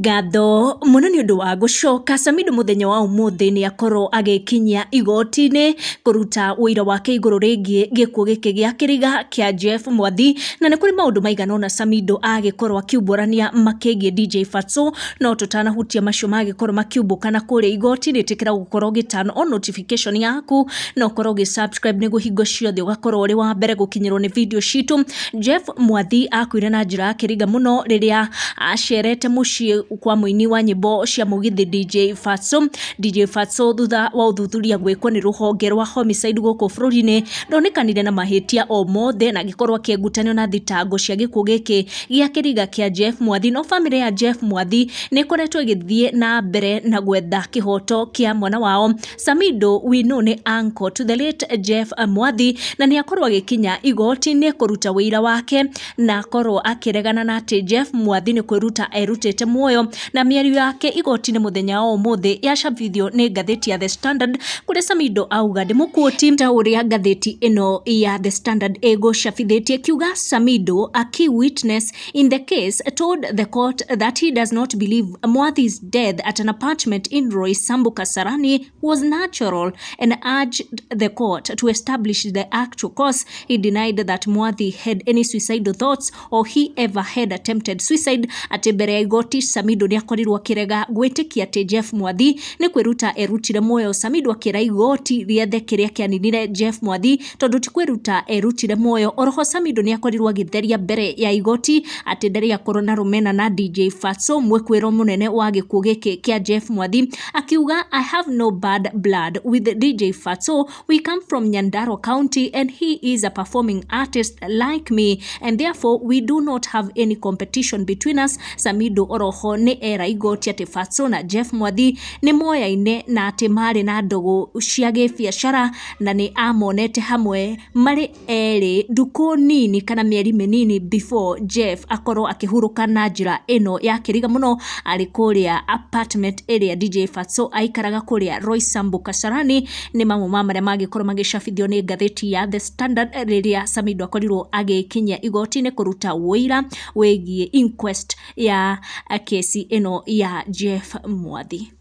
Ngatho muno ni undu wa gucoka Samido muthenya wa umuthi ni akorwo agikinyia igoti-ini kuruta wira wake iguru rigie gikuo giki gia kiriga kia Jeff Mwathi, na ni kuri maundu maigana ona Samido agikorwo akiumburania makigie DJ Fatso, no tutanahutia macio magikorwo makiumbukana kuria igoti-ini. Tikira gukorwo gitano on notification yaku no korwo gi subscribe niguo hingo ciothe ugakorwo uri wa mbere gukinyirwo ni video citu. Jeff Mwathi akwire na njira kiriga muno riria acerete mucii kwa muini wa nyimbo cia mugithi DJ Fatso. DJ Fatso thutha wa uthuthuria gwikwo ni ruhonge rwa homicide guku bururi-ini ndonikanire na mahitia o mothe na gikorwo akiegutanio na thitango cia gikuo giki gia kiriga kia Jeff Mwathi. No family ya Jeff Mwathi ni koretwo igithie na mbere na gwetha kihoto kia mwana wao Samido. We know ni uncle to the late Jeff Mwathi, na ni akorwo agikinya igoti-ini kuruta wira wake na akorwo akiregana na ati Jeff Mwathi ni kwiruta erutite muoyo, na miario yake igoti-ini muthenya wa umuthi yacabithio ni ngatheti ya The Standard, kuria Samido auga ndimuquote ta uria ngatheti ino ya The Standard igucabithitie kiuga Samido, a key witness in the case, told the court that he does not believe Mwathi's death at an apartment in Roysambu Kasarani was natural and urged the court to establish the actual cause. He denied that Mwathi had any suicidal thoughts or he ever had attempted suicide. Ati mbere ya igoti Samido ni akorirwo akirega gwitikia ati Jeff Mwathi ni kwiruta erutire muoyo. Samido akira igoti riethe kiria kianinire Jeff Mwathi tondu ti kwiruta erutire muoyo. Oroho Samido ni akorirwo agitheria mbere ya igoti ati ndari akorwo na rumena na DJ Fatso, mwekwiro munene wa gikuo giki kia Jeff Mwathi, akiuga I have no bad blood with DJ Fatso. We come from Nyandarua County and he is a performing artist like me and therefore we do not have any competition between us. Samido oroho ni era igoti ati Fatso na Jeff Mwathi ni moyaine na ati mari na ndogo cia gibiacara na ni amonete hamwe mari eri nduku nini kana mieri minini before Jeff akorwo akihuruka na njira ino ya kiriga muno ari kuria apartment area DJ Fatso aikaraga kuria Roysambu Kasarani. Ni mamwe ma maria magikorwo magicabithio ni ngatheti ya The Standard riria Samido akorirwo agikinyia igoti-ini kuruta wira wigie inquest ya kesi ino ya Jeff Mwathi.